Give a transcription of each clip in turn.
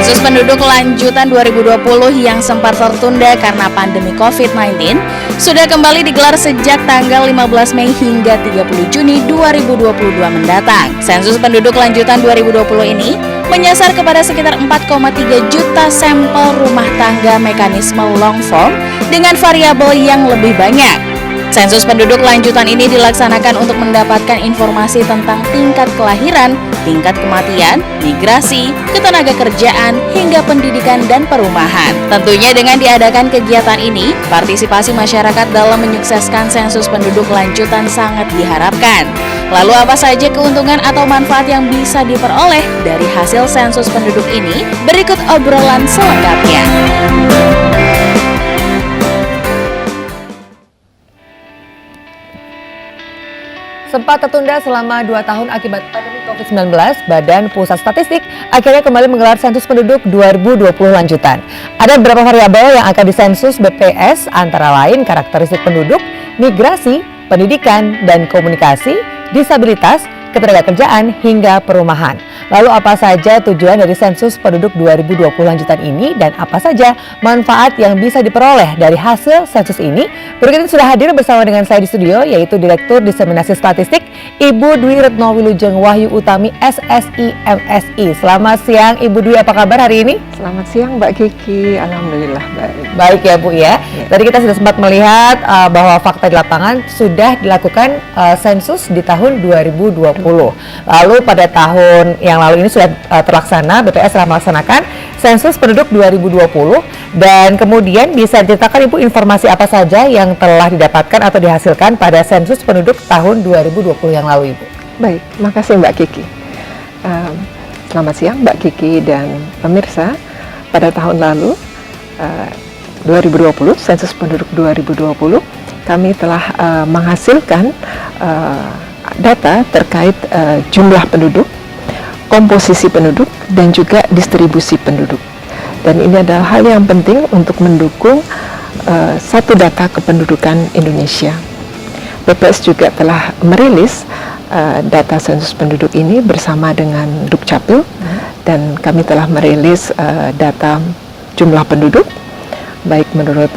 Sensus penduduk lanjutan 2020 yang sempat tertunda karena pandemi COVID-19 sudah kembali digelar sejak tanggal 15 Mei hingga 30 Juni 2022 mendatang. Sensus penduduk lanjutan 2020 ini menyasar kepada sekitar 4,3 juta sampel rumah tangga mekanisme long form dengan variabel yang lebih banyak. Sensus penduduk lanjutan ini dilaksanakan untuk mendapatkan informasi tentang tingkat kelahiran, tingkat kematian, migrasi, ketenagakerjaan, hingga pendidikan dan perumahan. Tentunya dengan diadakan kegiatan ini, partisipasi masyarakat dalam menyukseskan sensus penduduk lanjutan sangat diharapkan. Lalu apa saja keuntungan atau manfaat yang bisa diperoleh dari hasil sensus penduduk ini? Berikut obrolan selengkapnya. Sempat tertunda selama 2 tahun akibat pandemi COVID-19, Badan Pusat Statistik akhirnya kembali menggelar sensus penduduk 2020 lanjutan. Ada beberapa variabel yang akan disensus BPS, antara lain karakteristik penduduk, migrasi, pendidikan dan komunikasi, disabilitas, ketenagakerjaan hingga perumahan. Lalu apa saja tujuan dari sensus penduduk 2020 lanjutan ini dan apa saja manfaat yang bisa diperoleh dari hasil sensus ini? Berikut ini sudah hadir bersama dengan saya di studio, yaitu Direktur Diseminasi Statistik Ibu Dwi Retno Wilujeng Wahyu Utami SSI MSI. Selamat siang Ibu Dwi, apa kabar hari ini? Selamat siang Mbak Kiki, alhamdulillah baik. Baik ya Bu ya. Tadi kita sudah sempat melihat bahwa fakta di lapangan sudah dilakukan sensus di tahun 2020. Lalu pada tahun yang lalu ini sudah terlaksana, BPS telah melaksanakan sensus penduduk 2020, dan kemudian bisa diceritakan Ibu informasi apa saja yang telah didapatkan atau dihasilkan pada sensus penduduk tahun 2020 yang lalu Ibu. Baik, makasih Mbak Kiki. Selamat siang Mbak Kiki dan pemirsa. Pada tahun lalu 2020, sensus penduduk 2020, kami telah menghasilkan data terkait jumlah penduduk, komposisi penduduk, dan juga distribusi penduduk. Dan ini adalah hal yang penting untuk mendukung satu data kependudukan Indonesia. BPS juga telah merilis data sensus penduduk ini bersama dengan Dukcapil, dan kami telah merilis data jumlah penduduk, baik menurut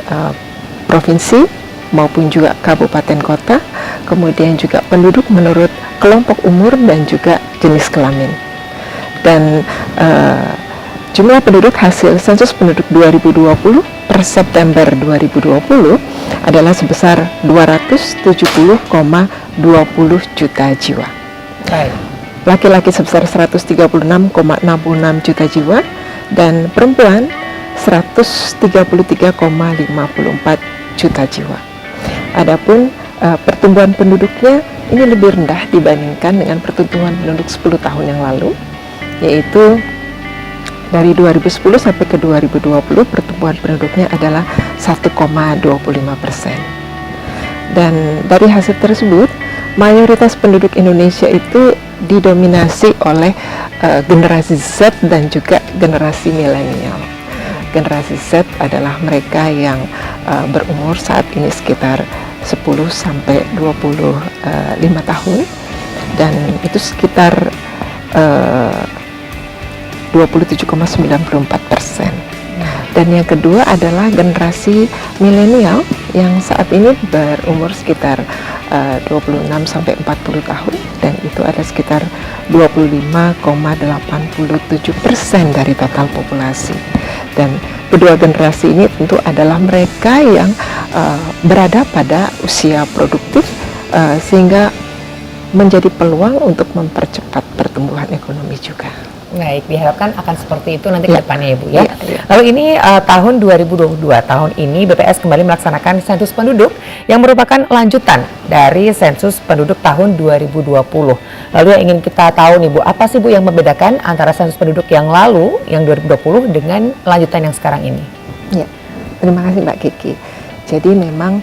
provinsi maupun juga kabupaten kota, kemudian juga penduduk menurut kelompok umur dan juga jenis kelamin. Dan jumlah penduduk hasil sensus penduduk 2020 per September 2020 adalah sebesar 270,20 juta jiwa. Laki-laki sebesar 136,66 juta jiwa dan perempuan 133,54 juta jiwa. Adapun pertumbuhan penduduknya ini lebih rendah dibandingkan dengan pertumbuhan penduduk 10 tahun yang lalu, yaitu dari 2010 sampai ke 2020 pertumbuhan penduduknya adalah 1,25%. Dan dari hasil tersebut, mayoritas penduduk Indonesia itu didominasi oleh generasi Z dan juga generasi milenial. Generasi Z adalah mereka yang berumur saat ini sekitar 10 sampai 25 tahun, dan itu sekitar 27,94%. Dan yang kedua adalah generasi milenial yang saat ini berumur sekitar 26 sampai 40 tahun, dan itu ada sekitar 25,87% dari total populasi. Dan kedua generasi ini tentu adalah mereka yang berada pada usia produktif, sehingga menjadi peluang untuk mempercepat pertumbuhan ekonomi juga. Baik, diharapkan akan seperti itu nanti ke depannya Ibu ya. Lalu ini tahun 2022, tahun ini BPS kembali melaksanakan sensus penduduk yang merupakan lanjutan dari sensus penduduk tahun 2020. Lalu yang ingin kita tahu nih Bu, apa sih Bu yang membedakan antara sensus penduduk yang lalu, yang 2020 dengan lanjutan yang sekarang ini? Ya, terima kasih Mbak Kiki. Jadi memang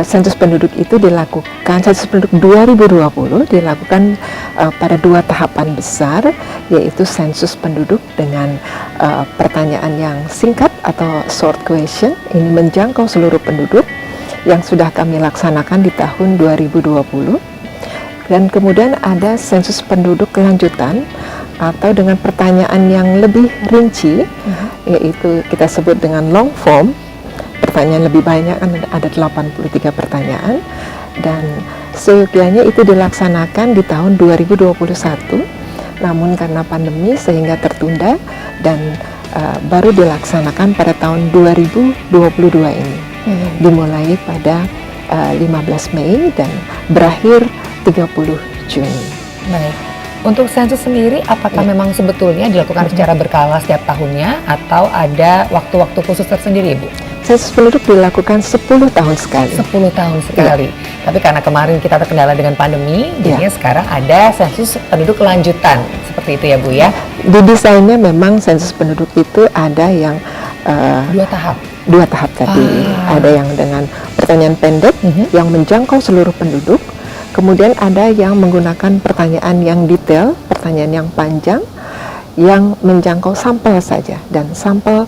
sensus penduduk itu dilakukan, sensus penduduk 2020 dilakukan pada 2 tahapan besar, yaitu sensus penduduk dengan pertanyaan yang singkat atau short question, ini menjangkau seluruh penduduk yang sudah kami laksanakan di tahun 2020. Dan kemudian ada sensus penduduk lanjutan atau dengan pertanyaan yang lebih rinci, yaitu kita sebut dengan long form. Pertanyaan lebih banyak, ada 83 pertanyaan, dan seyogianya itu dilaksanakan di tahun 2021, namun karena pandemi sehingga tertunda dan baru dilaksanakan pada tahun 2022 ini. Dimulai pada 15 Mei dan berakhir 30 Juni. Baik. Untuk sensus sendiri, apakah memang sebetulnya dilakukan secara berkala setiap tahunnya atau ada waktu-waktu khusus tersendiri, Bu? Sensus penduduk dilakukan 10 tahun sekali. 10 tahun sekali. Tapi karena kemarin kita terkendala dengan pandemi, jadinya sekarang ada sensus penduduk lanjutan. Seperti itu ya, Bu ya? Di desainnya memang sensus penduduk itu ada yang 2 tahap. 2 tahap tadi. Ada yang dengan pertanyaan pendek yang menjangkau seluruh penduduk. Kemudian ada yang menggunakan pertanyaan yang detail, pertanyaan yang panjang, yang menjangkau sampel saja. Dan sampel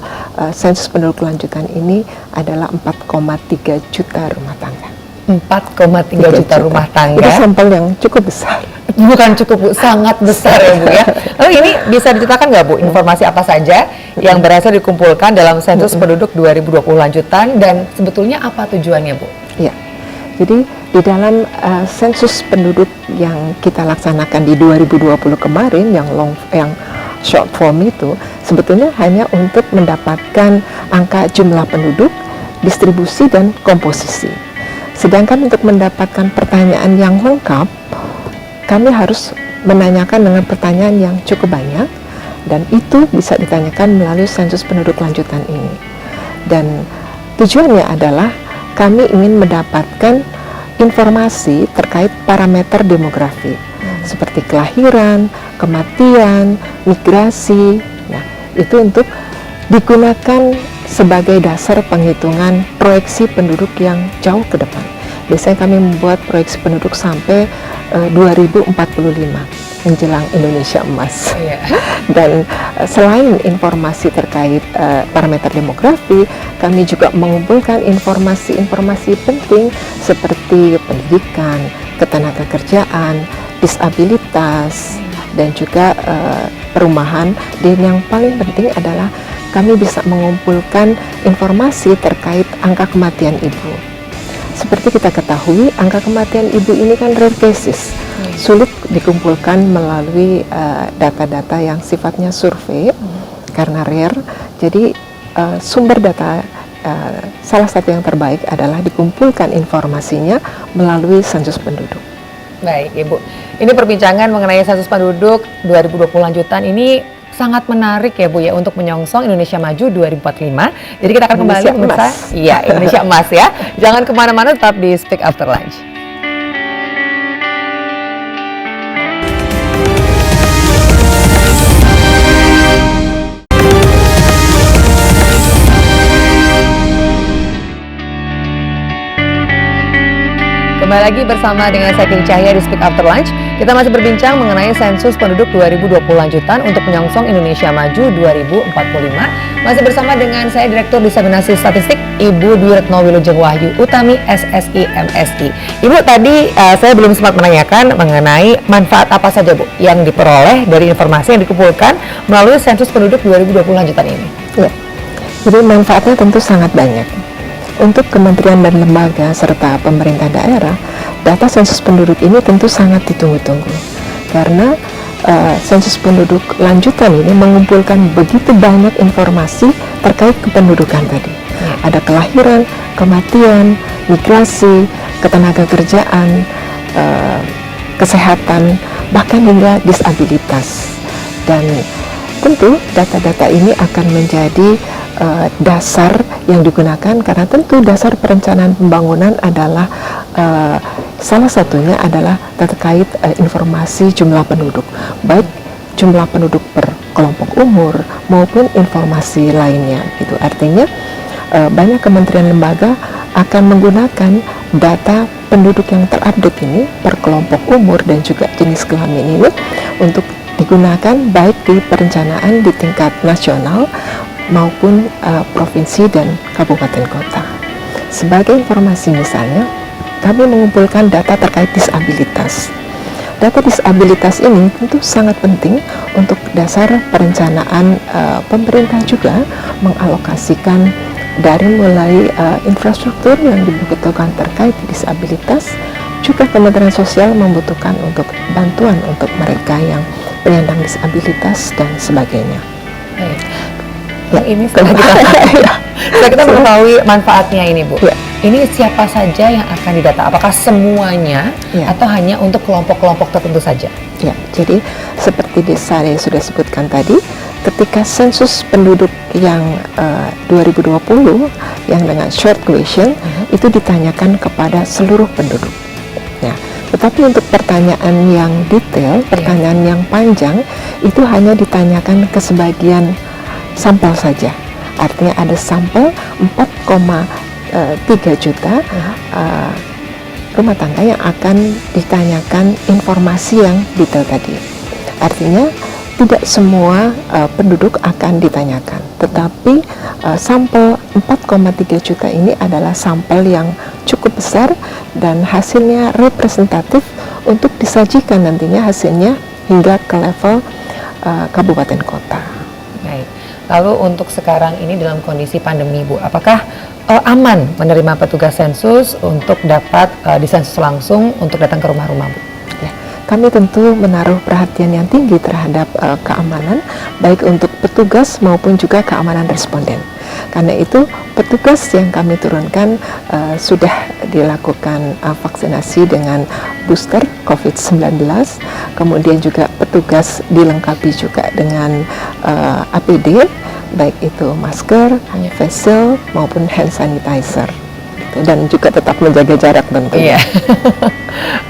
sensus penduduk lanjutan ini adalah 4,3 juta rumah tangga. 4,3 juta rumah tangga. Itu sampel yang cukup besar. Bukan cukup, Bu, sangat besar ya, Bu ya. Lalu ini bisa diceritakan nggak, Bu, informasi apa saja yang berhasil dikumpulkan dalam sensus penduduk 2020 lanjutan dan sebetulnya apa tujuannya, Bu? Ya, jadi di dalam sensus penduduk yang kita laksanakan di 2020 kemarin, yang short form itu sebetulnya hanya untuk mendapatkan angka jumlah penduduk, distribusi, dan komposisi. Sedangkan untuk mendapatkan pertanyaan yang lengkap, kami harus menanyakan dengan pertanyaan yang cukup banyak, dan itu bisa ditanyakan melalui sensus penduduk lanjutan ini. Dan tujuannya adalah kami ingin mendapatkan informasi terkait parameter demografi, seperti kelahiran, kematian, migrasi. Nah, itu untuk digunakan sebagai dasar penghitungan proyeksi penduduk yang jauh ke depan. Biasanya kami membuat proyeksi penduduk sampai 2045 menjelang Indonesia emas. Dan selain informasi terkait parameter demografi, kami juga mengumpulkan informasi-informasi penting seperti pendidikan, ketenagakerjaan, disabilitas, dan juga perumahan. Dan yang paling penting adalah kami bisa mengumpulkan informasi terkait angka kematian ibu. Seperti kita ketahui, angka kematian ibu ini kan rare cases, sulit dikumpulkan melalui data-data yang sifatnya survei karena rare. Jadi sumber data salah satu yang terbaik adalah dikumpulkan informasinya melalui sensus penduduk. Baik, Ibu. Ini perbincangan mengenai sensus penduduk 2020 lanjutan ini sangat menarik ya, Bu ya, untuk menyongsong Indonesia Maju 2045. Jadi kita akan kembali pemirsa. Iya, Indonesia Emas ya. Jangan kemana-mana, tetap di Speak After Lunch. Kembali lagi bersama dengan saya King Cahya di Speak After Lunch. Kita masih berbincang mengenai sensus penduduk 2020 lanjutan untuk menyongsong Indonesia Maju 2045. Masih bersama dengan saya Direktur Diseminasi Statistik Ibu Dwi Retno Wilujeng Wahyu Utami SSI MSI. Ibu, tadi saya belum sempat menanyakan mengenai manfaat apa saja, Bu, yang diperoleh dari informasi yang dikumpulkan melalui sensus penduduk 2020 lanjutan ini. Ya, jadi manfaatnya tentu sangat banyak. Untuk kementerian dan lembaga serta pemerintah daerah, data sensus penduduk ini tentu sangat ditunggu-tunggu. Karena sensus penduduk lanjutan ini mengumpulkan begitu banyak informasi terkait kependudukan tadi. Ada kelahiran, kematian, migrasi, ketenagakerjaan, kesehatan, bahkan hingga disabilitas. Dan tentu data-data ini akan menjadi dasar yang digunakan, karena tentu dasar perencanaan pembangunan adalah salah satunya adalah terkait informasi jumlah penduduk, baik jumlah penduduk per kelompok umur maupun informasi lainnya. Itu artinya banyak kementerian lembaga akan menggunakan data penduduk yang terupdate ini per kelompok umur dan juga jenis kelamin ini untuk digunakan baik di perencanaan di tingkat nasional maupun provinsi dan kabupaten kota. Sebagai informasi misalnya, kami mengumpulkan data terkait disabilitas. data disabilitas ini tentu sangat penting untuk dasar perencanaan pemerintah juga mengalokasikan dari mulai infrastruktur yang dibutuhkan terkait disabilitas, juga Kementerian Sosial membutuhkan untuk bantuan untuk mereka yang penyandang disabilitas dan sebagainya. Baik. Ya, ini setelah kita mengetahui manfaatnya ini, Bu. Ya. Ini siapa saja yang akan didata? Apakah semuanya atau hanya untuk kelompok-kelompok tertentu saja? Ya, jadi seperti saya sudah sebutkan tadi, ketika sensus penduduk yang 2020 yang dengan short question itu ditanyakan kepada seluruh penduduk. Ya, tetapi untuk pertanyaan yang detail, pertanyaan yang panjang itu hanya ditanyakan ke sebagian sampel saja. Artinya ada sampel 4,3 juta rumah tangga yang akan ditanyakan informasi yang detail tadi. Artinya tidak semua penduduk akan ditanyakan, tetapi sampel 4,3 juta ini adalah sampel yang cukup besar dan hasilnya representatif untuk disajikan nantinya hasilnya hingga ke level kabupaten kota. Baik. Lalu untuk sekarang ini dalam kondisi pandemi, Bu, apakah aman menerima petugas sensus untuk dapat disensus langsung untuk datang ke rumah-rumah, Bu? Ya, kami tentu menaruh perhatian yang tinggi terhadap keamanan, baik untuk petugas maupun juga keamanan responden. Karena itu, petugas yang kami turunkan sudah dilakukan vaksinasi dengan booster COVID-19, kemudian juga petugas dilengkapi juga dengan APD, baik itu masker, face shield maupun hand sanitizer, dan juga tetap menjaga jarak tentunya. Iya.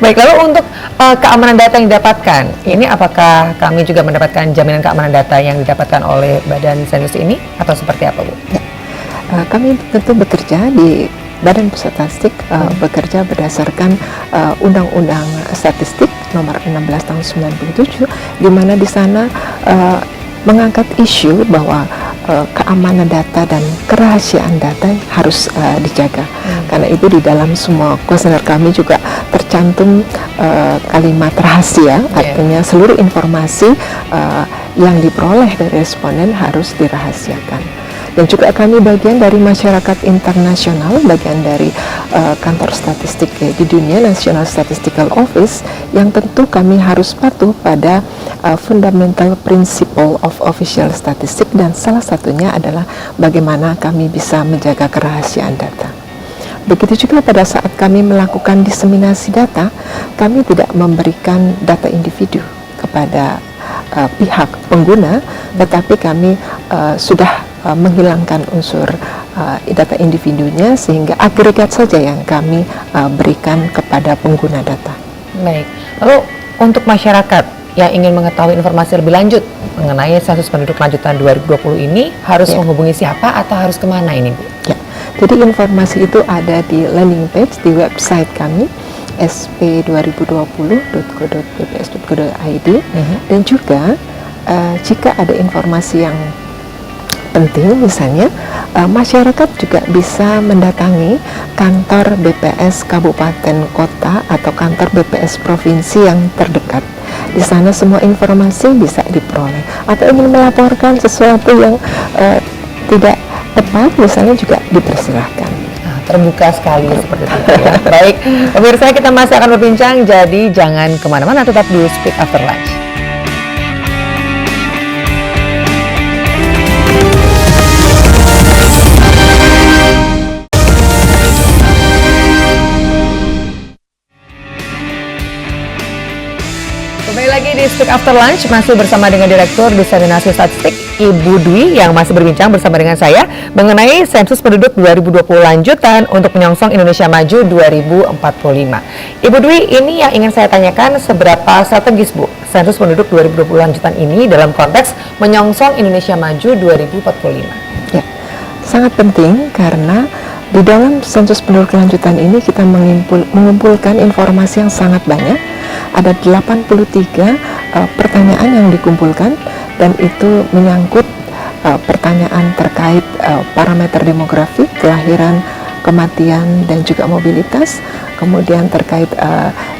Baik, lalu untuk keamanan data yang didapatkan, ini apakah kami juga mendapatkan jaminan keamanan data yang didapatkan oleh Badan Sensus ini atau seperti apa, Bu? Ya. Kami tentu bekerja di Badan Pusat Statistik, bekerja berdasarkan Undang-Undang Statistik Nomor 16 Tahun 97, di mana di sana mengangkat isu bahwa keamanan data dan kerahasiaan data harus dijaga. Karena itu di dalam semua kuesioner kami juga tercantum kalimat rahasia, artinya seluruh informasi yang diperoleh dari responden harus dirahasiakan. Dan juga kami bagian dari masyarakat internasional, bagian dari kantor statistik di dunia, National Statistical Office, yang tentu kami harus patuh pada fundamental principle of official statistic, dan salah satunya adalah bagaimana kami bisa menjaga kerahasiaan data. Begitu juga pada saat kami melakukan diseminasi data, kami tidak memberikan data individu kepada pihak pengguna, tetapi kami sudah menghilangkan unsur data individunya, sehingga agregat saja yang kami berikan kepada pengguna data. Baik, lalu untuk masyarakat yang ingin mengetahui informasi lebih lanjut mengenai sensus penduduk lanjutan 2020 ini harus menghubungi siapa atau harus kemana ini, Bu? Ya, jadi informasi itu ada di landing page di website kami sp2020.go.bps.go.id, dan juga jika ada informasi yang penting, misalnya masyarakat juga bisa mendatangi kantor BPS Kabupaten Kota atau kantor BPS Provinsi yang terdekat. Di sana semua informasi bisa diperoleh. Atau ingin melaporkan sesuatu yang tidak tepat, misalnya juga dipersilahkan. Terbuka sekali seperti itu ya. Baik, pemirsa, kita masih akan berbincang, jadi jangan kemana-mana, tetap di Speak After Lunch. Kembali lagi di Speak After Lunch, masih bersama dengan Direktur Diseminasi Statistik Ibu Dwi yang masih berbincang bersama dengan saya mengenai sensus penduduk 2020 lanjutan untuk menyongsong Indonesia Maju 2045. Ibu Dwi, ini yang ingin saya tanyakan, seberapa strategis, Bu, sensus penduduk 2020 lanjutan ini dalam konteks menyongsong Indonesia Maju 2045? Ya, sangat penting karena di dalam sensus penduduk lanjutan ini kita mengumpulkan informasi yang sangat banyak. Ada 83 pertanyaan yang dikumpulkan, dan itu menyangkut pertanyaan terkait parameter demografi, kelahiran, kematian, dan juga mobilitas, kemudian terkait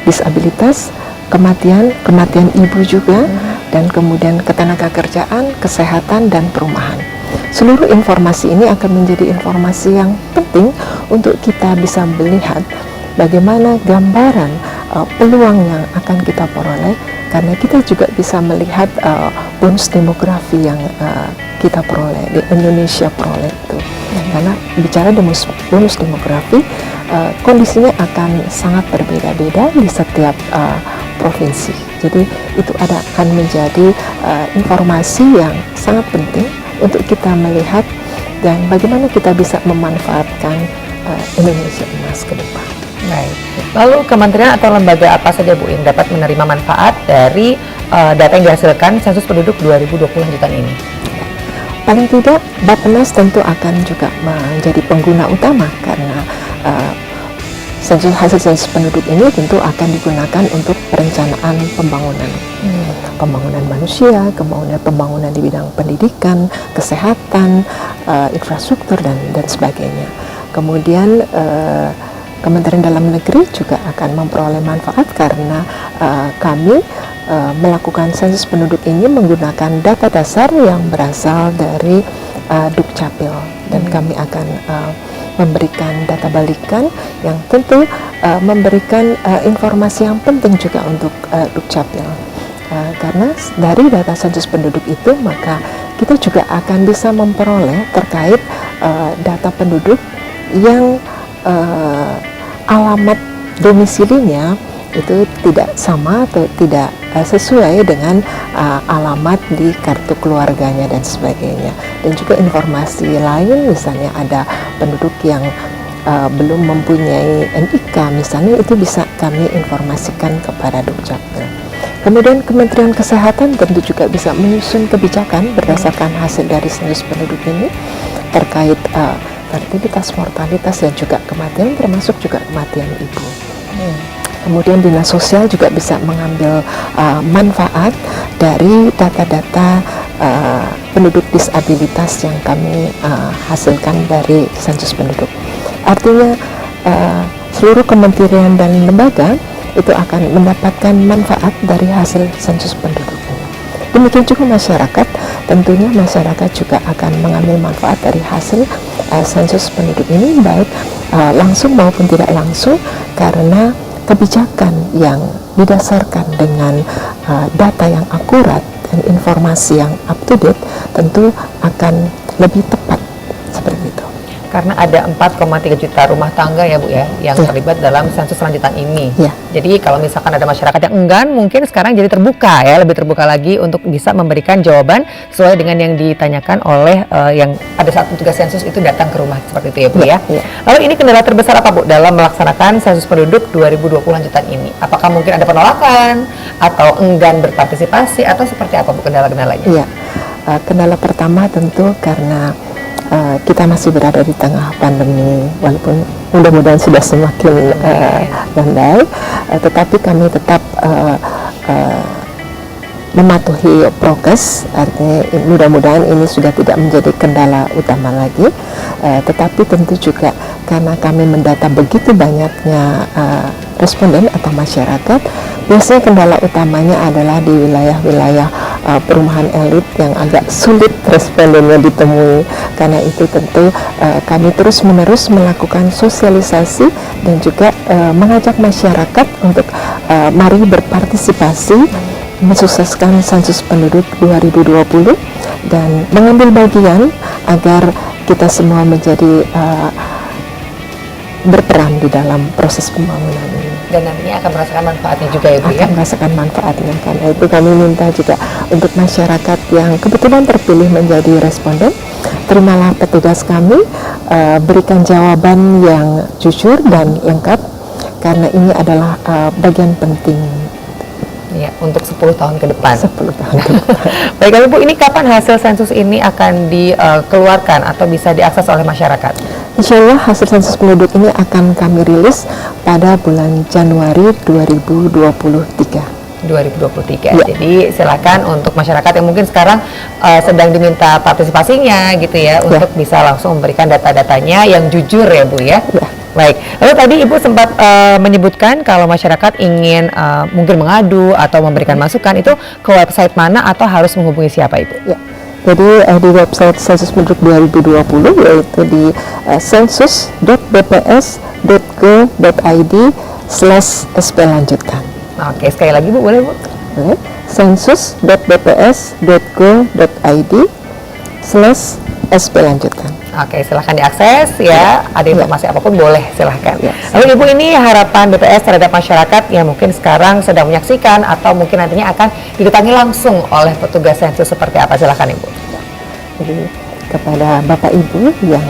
disabilitas, kematian ibu juga, dan kemudian ketenaga kerjaan, kesehatan, dan perumahan. Seluruh informasi ini akan menjadi informasi yang penting untuk kita bisa melihat bagaimana gambaran peluang yang akan kita peroleh, karena kita juga bisa melihat bonus demografi yang kita peroleh, di Indonesia peroleh itu. Karena bicara bonus demografi, kondisinya akan sangat berbeda-beda di setiap provinsi. Jadi itu akan menjadi informasi yang sangat penting untuk kita melihat dan bagaimana kita bisa memanfaatkan Indonesia Emas ke depan. Baik. Lalu kementerian atau lembaga apa saja Bu yang dapat menerima manfaat dari data yang dihasilkan sensus penduduk 2020 lanjutan ini? Paling tidak Bappenas tentu akan juga menjadi pengguna utama, karena hasil sensus penduduk ini tentu akan digunakan untuk perencanaan pembangunan. Pembangunan manusia, kemudian pembangunan di bidang pendidikan, kesehatan, infrastruktur, dan sebagainya. Kemudian Kementerian Dalam Negeri juga akan memperoleh manfaat karena kami melakukan sensus penduduk ini menggunakan data dasar yang berasal dari Dukcapil, dan kami akan memberikan data balikan yang tentu memberikan informasi yang penting juga untuk Dukcapil. Karena dari data sensus penduduk itu maka kita juga akan bisa memperoleh terkait data penduduk yang alamat domisilinya itu tidak sama atau tidak sesuai dengan alamat di kartu keluarganya dan sebagainya. Dan juga informasi lain, misalnya ada penduduk yang belum mempunyai NIK misalnya, itu bisa kami informasikan kepada Dukcapil. Kemudian Kementerian Kesehatan tentu juga bisa menyusun kebijakan berdasarkan hasil dari sensus penduduk ini terkait fertilitas, mortalitas, dan juga kematian, termasuk juga kematian ibu. Kemudian Dinas Sosial juga bisa mengambil manfaat dari data-data penduduk disabilitas yang kami hasilkan dari sensus penduduk. Artinya seluruh kementerian dan lembaga itu akan mendapatkan manfaat dari hasil sensus penduduk ini. Demikian juga masyarakat, tentunya masyarakat juga akan mengambil manfaat dari hasil sensus penduduk ini, baik langsung maupun tidak langsung, karena kebijakan yang didasarkan dengan data yang akurat dan informasi yang up to date tentu akan lebih tepat seperti itu. Karena ada 4,3 juta rumah tangga ya Bu ya yang terlibat dalam sensus lanjutan ini. Jadi kalau misalkan ada masyarakat yang enggan, mungkin sekarang jadi terbuka ya, lebih terbuka lagi untuk bisa memberikan jawaban sesuai dengan yang ditanyakan oleh yang pada saat petugas sensus itu datang ke rumah, seperti itu ya Bu ya. Lalu ini kendala terbesar apa Bu dalam melaksanakan sensus penduduk 2020 lanjutan ini? Apakah mungkin ada penolakan atau enggan berpartisipasi atau seperti apa Bu kendala-kendalanya? Iya, kendala pertama tentu karena kita masih berada di tengah pandemi, walaupun mudah-mudahan sudah semakin landai, tetapi kami tetap mematuhi prokes. Artinya mudah-mudahan ini sudah tidak menjadi kendala utama lagi, tetapi tentu juga karena kami mendata begitu banyaknya responden atau masyarakat, biasanya kendala utamanya adalah di wilayah-wilayah perumahan elit yang agak sulit respondennya ditemui. Karena itu tentu kami terus-menerus melakukan sosialisasi dan juga mengajak masyarakat untuk mari berpartisipasi mensukseskan sensus penduduk 2020 dan mengambil bagian agar kita semua menjadi berperan di dalam proses pembangunan ini. Dan nantinya akan merasakan manfaatnya juga ya Bu ya? Akan merasakan manfaatnya, karena itu kami minta juga untuk masyarakat yang kebetulan terpilih menjadi responden, terimalah petugas kami, berikan jawaban yang jujur dan lengkap, karena ini adalah bagian penting ya, untuk 10 tahun ke depan. 10 tahun ke depan. Baik, lalu Bu, ini kapan hasil sensus ini akan dikeluarkan atau bisa diakses oleh masyarakat? Insya Allah hasil sensus penduduk ini akan kami rilis pada bulan Januari 2023. 2023. Jadi silakan untuk masyarakat yang mungkin sekarang sedang diminta partisipasinya gitu ya, untuk bisa langsung memberikan data-datanya yang jujur ya Bu ya. Baik, lalu tadi Ibu sempat menyebutkan kalau masyarakat ingin mungkin mengadu atau memberikan masukan itu ke website mana atau harus menghubungi siapa Ibu? Ya. Jadi di website Sensus Penduduk 2020 yaitu di sensus.bps.go.id/sp lanjutkan. Oke, sekali lagi Bu, boleh Bu? Boleh. sensus.bps.go.id/sp lanjutkan. Oke, silahkan diakses ya. Ada informasi apapun boleh, silahkan. Ya. Lalu Ibu, ini harapan BPS terhadap masyarakat yang mungkin sekarang sedang menyaksikan atau mungkin nantinya akan didatangi langsung oleh petugas sensus seperti apa? Silahkan Ibu. Jadi kepada Bapak Ibu yang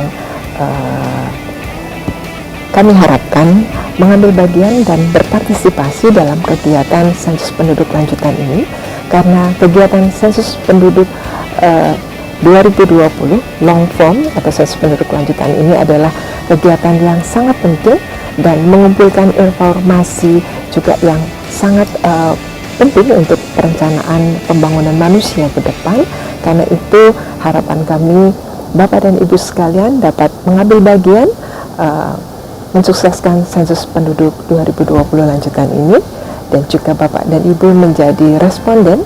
kami harapkan mengambil bagian dan berpartisipasi dalam kegiatan sensus penduduk lanjutan ini, karena kegiatan sensus penduduk 2020 long form atau sensus penduduk lanjutan ini adalah kegiatan yang sangat penting dan mengumpulkan informasi juga yang sangat penting untuk perencanaan pembangunan manusia ke depan. Karena itu harapan kami Bapak dan Ibu sekalian dapat mengambil bagian mensukseskan sensus penduduk 2020 lanjutan ini, dan juga Bapak dan Ibu menjadi responden,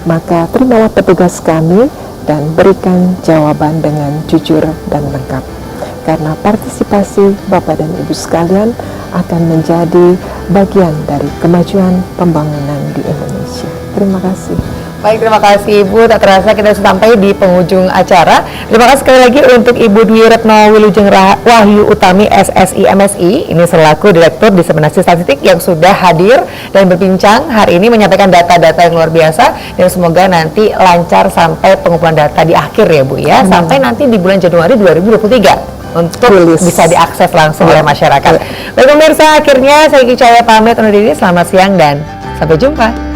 maka terimalah petugas kami dan berikan jawaban dengan jujur dan lengkap. Karena partisipasi Bapak dan Ibu sekalian akan menjadi bagian dari kemajuan pembangunan di Indonesia. Terima kasih. Baik, terima kasih Ibu. Tak terasa kita sudah sampai di penghujung acara. Terima kasih sekali lagi untuk Ibu Dwi Retno Wilujeng Wahyu Utami SSI MSI, ini selaku Direktur Diseminasi Statistik yang sudah hadir dan berbincang hari ini menyampaikan data-data yang luar biasa, dan semoga nanti lancar sampai pengumpulan data di akhir ya Bu ya, sampai nanti di bulan Januari 2023 untuk bisa diakses langsung oleh masyarakat. Baik pemirsa, akhirnya saya Kiki Cahaya pamit undur diri. Selamat siang dan sampai jumpa.